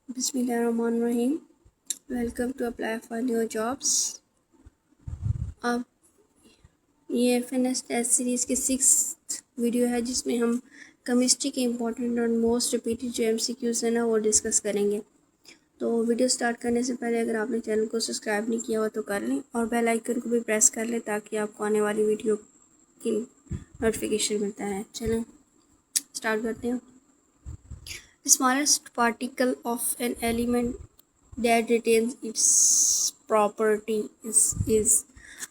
बिस्मिल्लाहिर्रहमानिर्रहीम। Welcome to apply for new jobs. अब ये एफएनएस टेस्ट सीरीज़ की 6th वीडियो है जिसमें हम केमिस्ट्री के इम्पोर्टेंट और मोस्ट रिपीटेड जो एमसीक्यूज़ है ना वो डिस्कस करेंगे। तो वीडियो स्टार्ट करने से पहले अगर आपने चैनल को सब्सक्राइब नहीं किया हो तो कर लें और बेल आइकन को भी प्रेस कर लें ताकि आपको आने वाली वीडियो की नोटिफिकेशन मिलता है। चलें स्टार्ट करते हैं। Smallest particle of an element that retains its property is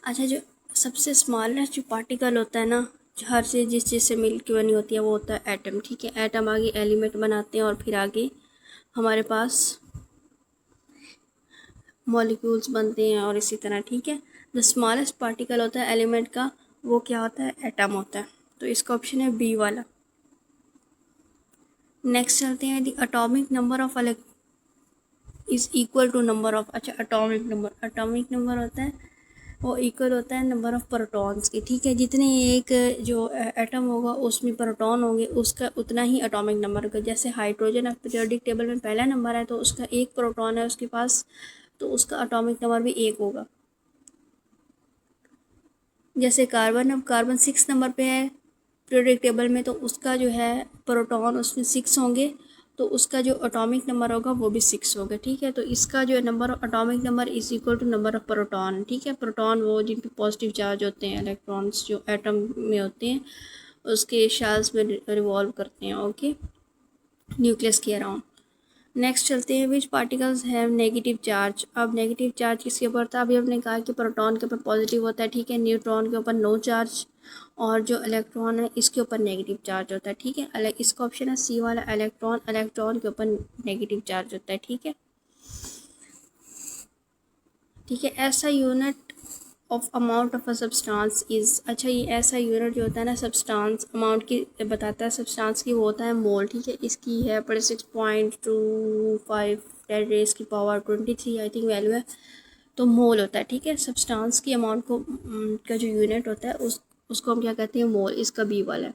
अच्छा, जो सबसे स्मॉलेस्ट जो पार्टिकल होता है ना, जो हर चीज़ जिस चीज़ से मिल के बनी होती है वो होता है एटम। ठीक है, एटम आगे एलिमेंट बनाते हैं और फिर आगे हमारे पास मॉलिक्यूल्स बनते हैं और इसी तरह। ठीक है, जो स्मॉलेस्ट पार्टिकल होता है एलिमेंट का वो क्या होता है? एटम होता है। तो इसका ऑप्शन है बी वाला। नेक्स्ट चलते हैं। The atomic number of is equal to number of, अच्छा एटॉमिक नंबर होता है वो इक्वल होता है नंबर ऑफ प्रोटॉन्स की। ठीक है, जितने एक जो एटम होगा उसमें प्रोटॉन होंगे उसका उतना ही एटॉमिक नंबर होगा। जैसे हाइड्रोजन पीरियोडिक टेबल में पहला नंबर है तो उसका एक प्रोटॉन है उसके पास, तो उसका एटॉमिक नंबर भी एक होगा। जैसे कार्बन, अब कार्बन 6 नंबर पे है पीरियोडिक टेबल में, तो उसका जो है प्रोटॉन उसमें 6 होंगे, तो उसका जो एटॉमिक नंबर होगा वो भी 6 होगा। ठीक है, तो इसका जो number of atomic number is equal to number of proton. ठीक है, प्रोटॉन वो जिन पे पॉजिटिव चार्ज होते हैं, इलेक्ट्रॉन्स जो एटम में होते हैं उसके शेल्स में रिवॉल्व करते हैं। ओके, न्यूक्लियस के अराउंड। नेक्स्ट चलते हैं। विच पार्टिकल्स हैव नेगेटिव चार्ज। अब नेगेटिव चार्ज किसके ऊपर था? अभी हमने कहा कि प्रोटॉन के ऊपर पॉजिटिव होता है। ठीक है, न्यूट्रॉन के ऊपर नो चार्ज और जो इलेक्ट्रॉन है इसके ऊपर नेगेटिव चार्ज होता है। ठीक है, इसका ऑप्शन है सी वाला, इलेक्ट्रॉन के ऊपर नेगेटिव चार्ज होता है। ठीक है, ऐसा unit of amount of a substance is, अच्छा ये ऐसा यूनिट जो होता है ना सब्सटेंस अमाउंट की बताता है सब्सटेंस की, वो होता है मोल। ठीक है, इसकी है 6.25 10 रेज़ की पावर 23 आई थिंक वैल्यू है, तो मोल होता है। ठीक है, सब्सटेंस की अमाउंट को का जो यूनिट होता है उसको हम क्या कहते हैं? मोल। इसका बी वाला है।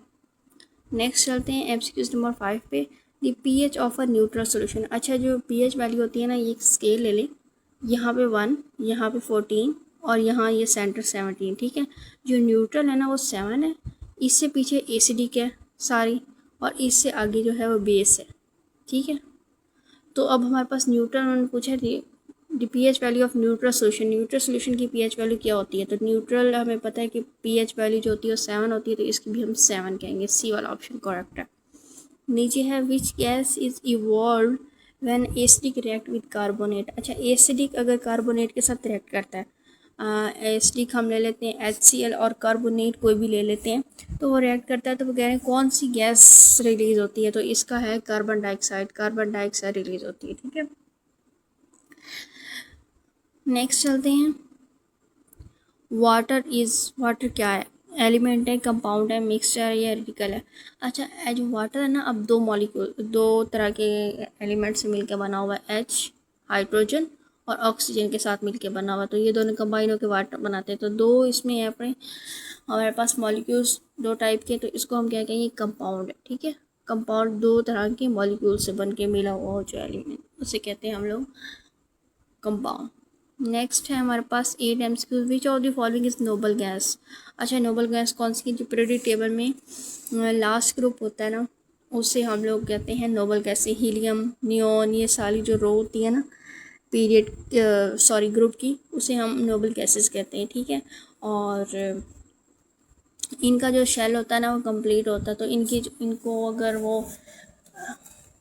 नेक्स्ट चलते हैं एमसीक्यूज नंबर 5 पे। The pH of a neutral solution. अच्छा, जो पीएच वैल्यू होती है ना, ये एक स्केल ले लें, यहाँ पे 1, यहाँ पे 14 और यहाँ ये सेंटर 17। ठीक है, जो न्यूट्रल है ना वो 7 है, इससे पीछे एसिडिक है सारी और इससे आगे जो है वो बेस है। ठीक है, तो अब हमारे पास न्यूट्रल उन्होंने पूछा थी the pH value of neutral solution. Neutral solution की पीएच वैल्यू क्या होती है? तो न्यूट्रल हमें पता है कि पीएच वैल्यू जो होती है वो 7 होती है, तो इसकी भी हम 7 कहेंगे। सी वाला ऑप्शन करेक्ट है। नीचे है which gas is evolve when acidic react with carbonate. अच्छा, एसिडिक अगर कार्बोनेट के साथ रिएक्ट करता है, एसिडिक हम ले लेते हैं HCl और कार्बोनेट कोई भी ले लेते हैं, तो वो रिएक्ट करता है तो वो कह रहे हैं कौन सी गैस रिलीज होती है? तो इसका है कार्बन डाइऑक्साइड रिलीज होती है। ठीक है, नेक्स्ट चलते हैं। वाटर क्या है? एलिमेंट है, कंपाउंड है, मिक्सचर या रेडिकल है? अच्छा, जो वाटर है ना, अब दो तरह के एलिमेंट से मिलकर बना हुआ है, H हाइड्रोजन और ऑक्सीजन के साथ मिलकर बना हुआ, तो ये दोनों कंबाइन होकर वाटर बनाते हैं। तो दो इसमें है अपने हमारे पास मॉलिक्यूल्स दो टाइप के, तो इसको हम क्या कहेंगे? कंपाउंड है। ठीक है, कंपाउंड दो तरह के मॉलिक्यूल से बन के मिला हुआ हो जो एलिमेंट, उसे कहते हैं हम लोग कंपाउंड। नेक्स्ट है हमारे पास 8 MCQ। Which of the following is noble gas. अच्छा, नोबल गैस कौन सी? जो पीरियोडिक टेबल में लास्ट ग्रुप होता है ना उसे हम लोग कहते हैं नोबल गैस। हीलियम, नियोन, ये सारी जो रो होती है ना ग्रुप की, उसे हम नोबल गैसेस कहते हैं। ठीक है, और इनका जो शेल होता है ना वो कंप्लीट होता है, तो इनको अगर वो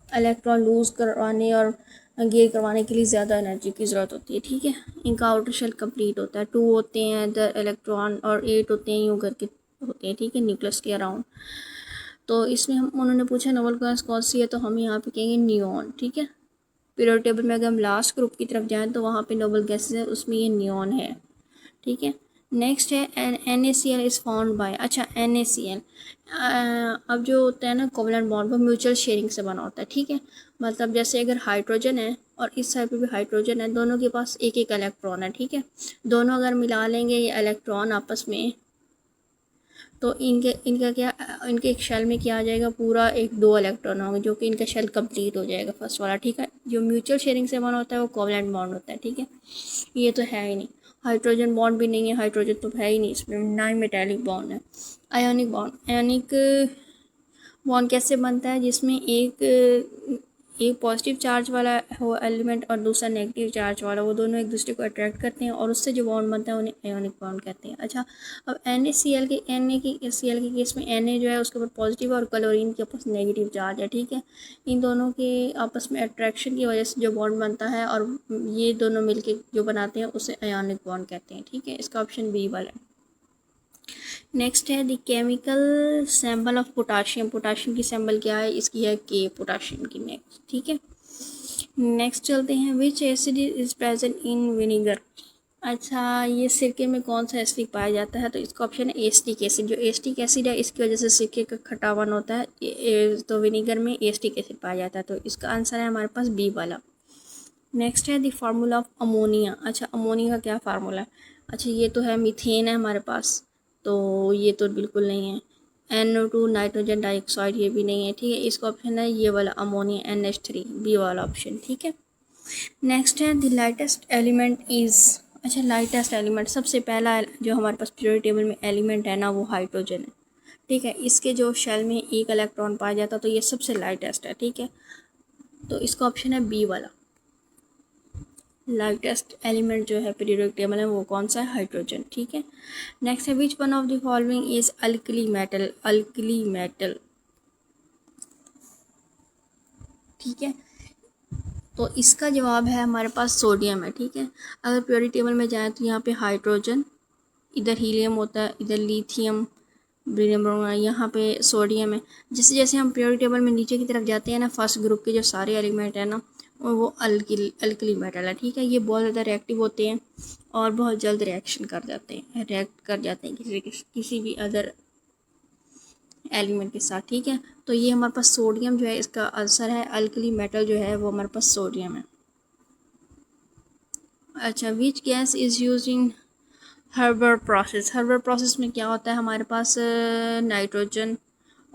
इलेक्ट्रॉन लूज करवाने और गेन करवाने के लिए ज़्यादा एनर्जी की ज़रूरत होती है। ठीक है, इनका आउटर शेल कंप्लीट होता है, 2 होते हैं इधर इलेक्ट्रॉन और 8 होते हैं यूँ करके होते हैं। ठीक है, न्यूक्लियस के अराउंड। तो इसमें उन्होंने पूछा नोबल गैस कौन सी है, तो हम यहाँ पे कहेंगे नियॉन। ठीक है, पीरियोडिक टेबल में अगर हम लास्ट ग्रुप की तरफ जाएँ तो वहाँ पे नोबल गैसेज है, उसमें ये नियॉन है। ठीक है, नेक्स्ट है NaCl इज़ फाउंड बाय। अच्छा, NaCl अब जो होता है ना कोवलेंट बॉन्ड, वो म्यूचुअल शेयरिंग से बना होता है। ठीक है, मतलब जैसे अगर हाइड्रोजन है और इस साइड पे भी हाइड्रोजन है, दोनों के पास एक एक इलेक्ट्रॉन है। ठीक है, दोनों अगर मिला लेंगे ये इलेक्ट्रॉन आपस में तो इनका क्या, इनके एक शेल में क्या आ जाएगा, पूरा एक 2 इलेक्ट्रॉन होंगे, जो कि इनका शेल कंप्लीट हो जाएगा फर्स्ट वाला, ठीक है। जो म्यूचुअल शेयरिंग से बना होता है वो कोवलेंट बॉन्ड होता है, ठीक है। ये तो है ही नहीं, हाइड्रोजन बॉन्ड भी नहीं है, हाइड्रोजन तो है ही नहीं इसमें, ना ही मेटालिक बॉन्ड है। आयोनिक बॉन्ड, आयोनिक बॉन्ड कैसे बनता है, जिसमें एक पॉजिटिव चार्ज वाला हो एलिमेंट और दूसरा नेगेटिव चार्ज वाला, वो दोनों एक दूसरे को अट्रैक्ट करते हैं और उससे जो बॉन्ड बनता है उन्हें आयोनिक बॉन्ड कहते हैं। अच्छा, अब NaCl के केस में Na जो है उसके ऊपर पॉजिटिव और क्लोरीन के पास नेगेटिव चार्ज है, ठीक है। इन दोनों के आपस में अट्रैक्शन की वजह से जो बॉन्ड बनता है और ये दोनों मिलके जो बनाते हैं उसे आयोनिक बॉन्ड कहते हैं, ठीक है। इसका ऑप्शन बी वाला है। नेक्स्ट है the chemical sample of potassium, potassium की सैम्बल क्या है, इसकी है के, पोटाशियम की। नेक्स्ट, ठीक है। नेक्स्ट चलते हैं, विच acid is present in vinegar. अच्छा, ये सिरके में कौन सा एसिड पाया जाता है, तो इसका ऑप्शन है एस्टिक एसिड। जो एस्टिक एसिड है इसकी वजह से सिरके का खटापन होता है, तो विनीगर में एस्टिक एसिड पाया जाता है, तो इसका आंसर है हमारे पास बी वाला। नेक्स्ट है द फार्मूला ऑफ अमोनिया। अच्छा, अमोनिया का क्या फार्मूला है, अच्छा ये तो है मीथेन है हमारे पास, तो ये तो बिल्कुल नहीं है। NO2 नाइट्रोजन डाइऑक्साइड, ये भी नहीं है, ठीक है। इसका ऑप्शन है ये वाला अमोनिया NH3, बी वाला ऑप्शन, ठीक है। नेक्स्ट है द लाइटेस्ट एलिमेंट इज। अच्छा, लाइटेस्ट एलिमेंट, सबसे पहला जो हमारे पास पीरियोडिक टेबल में एलिमेंट है ना वो हाइड्रोजन है, ठीक है। इसके जो शेल में एक इलेक्ट्रॉन पाया जाता है तो ये सबसे लाइटेस्ट है, ठीक है। तो इसका ऑप्शन है बी वाला। लाइटेस्ट एलिमेंट जो है पीरियोडिक टेबल में वो कौन सा है, हाइड्रोजन, ठीक है। नेक्स्ट है which one of the following is alkali metal, alkali metal, ठीक है। तो इसका जवाब है हमारे पास सोडियम है, ठीक है। अगर पीरियोडिक टेबल में जाए तो यहाँ पे हाइड्रोजन, इधर हीलियम होता है, इधर लिथियम, ब्रिलियम, यहाँ पे सोडियम है। जैसे जैसे हम पीरियोडिक टेबल में नीचे की तरफ जाते हैं ना, फर्स्ट ग्रुप के जो सारे एलिमेंट है ना वो अल्कली मेटल है, ठीक है। ये बहुत ज़्यादा रिएक्टिव होते हैं और बहुत जल्द रिएक्ट कर जाते हैं किसी भी अदर एलिमेंट के साथ, ठीक है। तो ये हमारे पास सोडियम जो है इसका आंसर है, अल्कली मेटल जो है वो हमारे पास सोडियम है। अच्छा, which gas is use in Haber process. Haber process में क्या होता है, हमारे पास नाइट्रोजन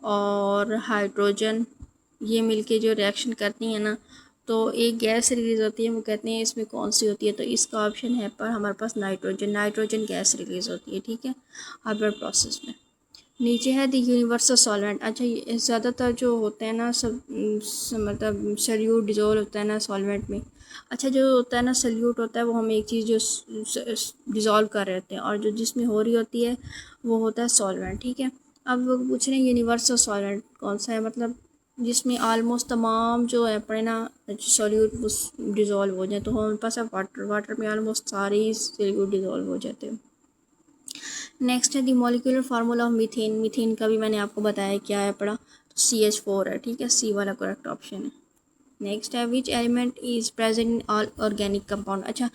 और हाइड्रोजन ये मिलके जो रिएक्शन करती हैं ना, तो एक गैस रिलीज़ होती है, वो कहते हैं इसमें कौन सी होती है, तो इसका ऑप्शन है पर हमारे पास नाइट्रोजन गैस रिलीज़ होती है, ठीक है, हर्बर प्रोसेस में। नीचे है द यूनिवर्सल सॉल्वेंट। अच्छा, ये ज़्यादातर जो होते हैं ना मतलब सल्यूट डिज़ोल्व होता है ना सॉल्वेंट में। अच्छा, जो होता है ना सल्यूट होता है वो हम एक चीज़ जो डिज़ोल्व कर रहे होते हैं, और जो जिसमें हो रही होती है वो होता है सॉल्वेंट, ठीक है। अब वो पूछ रहे हैं यूनिवर्सल सॉल्वेंट कौन सा है, मतलब जिसमें आलमोस्ट तमाम जो है अपने ना सॉल्यूट डिज़ोल्व हो जाए, तो हमारे पास वाटर में आलमोस्ट सारे ही सॉल्यूट डिज़ोल्व हो जाते हैं। नेक्स्ट है the molecular formula of methane. Methane का भी मैंने आपको बताया क्या है पढ़ा, तो CH4 है, ठीक है, सी वाला करेक्ट ऑप्शन है। नेक्स्ट है which element is present in all organic compound. अच्छा,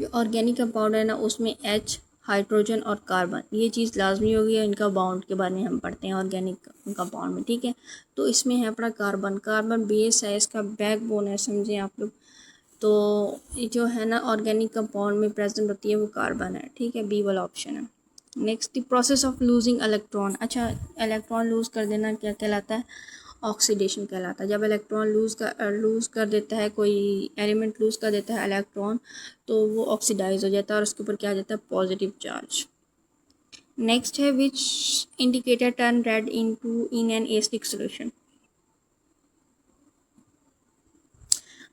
जो ऑर्गेनिक कंपाउंड है ना उसमें H, हाइड्रोजन और कार्बन, ये चीज़ लाजमी होगी, इनका बाउंड के बारे में हम पढ़ते हैं ऑर्गेनिक कंपाउंड में, ठीक है। तो इसमें है अपना कार्बन, कार्बन बेस है, इसका बैकबोन है, समझें आप लोग। तो जो है ना ऑर्गेनिक कंपाउंड में प्रेजेंट होती है वो कार्बन है, ठीक है, बी वाला ऑप्शन है। Next the process of losing electron. अच्छा, इलेक्ट्रॉन लूज़ कर देना क्या कहलाता है, ऑक्सीडेशन कहलाता है। जब इलेक्ट्रॉन लूज़ कर देता है, कोई एलिमेंट लूज़ कर देता है इलेक्ट्रॉन, तो वो ऑक्सीडाइज हो जाता है और उसके ऊपर क्या आ जाता है, पॉजिटिव चार्ज। नेक्स्ट है which indicator turn red in an acidic solution.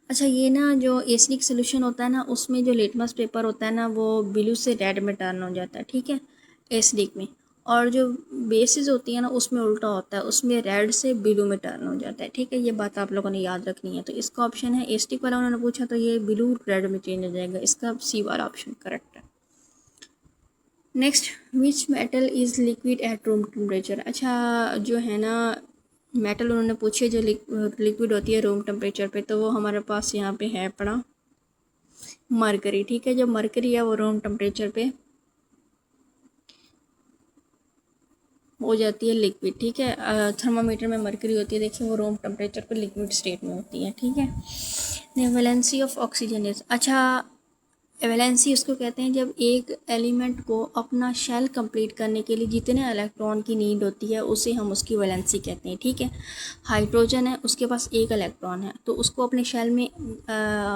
अच्छा, ये ना जो एसिडिक सोल्यूशन होता है ना उसमें जो लिटमस पेपर होता है ना वो ब्लू से रेड में टर्न हो जाता है, ठीक है, एसिडिक में। और जो बेसिस होती है ना उसमें उल्टा होता है, उसमें रेड से ब्लू में टर्न हो जाता है, ठीक है। ये बात आप लोगों ने याद रखनी है। तो इसका ऑप्शन है, एसिडिक वाला उन्होंने पूछा तो ये ब्लू रेड में चेंज हो जाएगा, इसका सी वाला ऑप्शन करेक्ट है। Next, which metal is liquid at room temperature. अच्छा, जो है ना मेटल उन्होंने पूछे जो लिक्विड होती है रूम टेम्परेचर पे, तो वो हमारे पास यहाँ पे है पड़ा मरकरी, ठीक है। जो मरकरी है वो रूम टेम्परेचर पे हो जाती है लिक्विड, ठीक है। थर्मामीटर में मरकरी होती है, देखिए वो रूम टेम्परेचर पे लिक्विड स्टेट में होती है, ठीक है। Valency of oxygen is. अच्छा, वैलेंसी उसको कहते हैं जब एक एलिमेंट को अपना शेल कंप्लीट करने के लिए जितने इलेक्ट्रॉन की नीड होती है उसे हम उसकी वैलेंसी कहते हैं, ठीक है। हाइड्रोजन है, उसके पास एक इलेक्ट्रॉन है, तो उसको अपने शेल में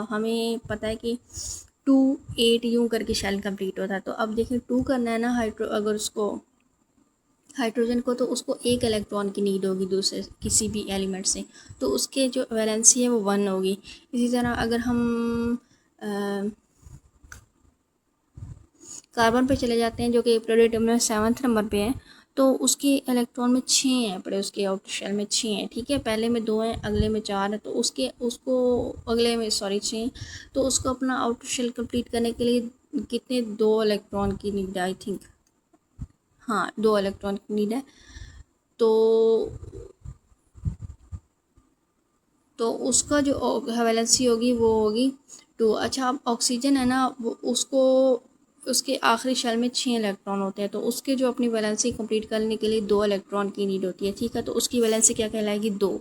हमें पता है कि 2 8 यूँ करके शेल कंप्लीट होता है। तो अब देखिए 2 करना है ना अगर उसको हाइड्रोजन को, तो उसको एक इलेक्ट्रॉन की नीड होगी दूसरे किसी भी एलिमेंट से, तो उसके जो वैलेंसी है वो 1 होगी। इसी तरह अगर हम कार्बन पे चले जाते हैं जो कि पीरियोडिक टेबल में 7th नंबर पे है, तो उसके इलेक्ट्रॉन में 6 हैं पड़े, उसके आउटर शेल में 6 हैं, ठीक है। पहले में 2 हैं, अगले में 4 है, तो अगले में 6, तो उसको अपना आउटर शेल कंप्लीट करने के लिए कितने 2 इलेक्ट्रॉन की नीड, आई थिंक, हाँ 2 इलेक्ट्रॉन की नीड है। तो उसका जो वैलेंसी होगी वो होगी 2। अच्छा, अब ऑक्सीजन है ना, वो उसके आखिरी शेल में 6 इलेक्ट्रॉन होते हैं, तो उसके जो अपनी वैलेंसी कंप्लीट करने के लिए 2 इलेक्ट्रॉन की नीड होती है, ठीक है। तो उसकी वैलेंसी क्या कहलाएगी, 2,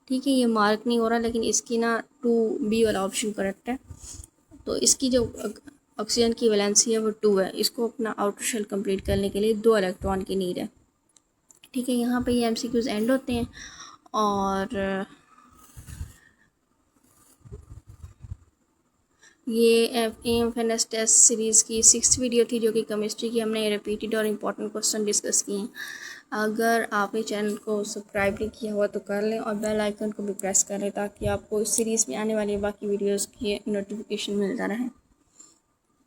ठीक है। ये मार्क नहीं हो रहा, लेकिन इसकी ना 2B वाला ऑप्शन करेक्ट है। तो इसकी जो ऑक्सीजन की वैलेंसी है वो 2 है, इसको अपना आउटर शेल कंप्लीट करने के लिए 2 इलेक्ट्रॉन की नीड है, ठीक है। यहाँ पे ये MCQs एंड होते हैं। और ये AMFNS टेस्ट सीरीज़ की 6th वीडियो थी, जो कि केमिस्ट्री की हमने रिपीटेड और इम्पोर्टेंट क्वेश्चन डिस्कस किए हैं। अगर आपने चैनल को सब्सक्राइब नहीं किया हुआ तो कर लें, और बेल आइकन को भी प्रेस कर लें, ताकि आपको इस सीरीज़ में आने वाली बाकी वीडियोज़ की नोटिफिकेशन मिलता रहे।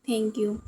Thank you.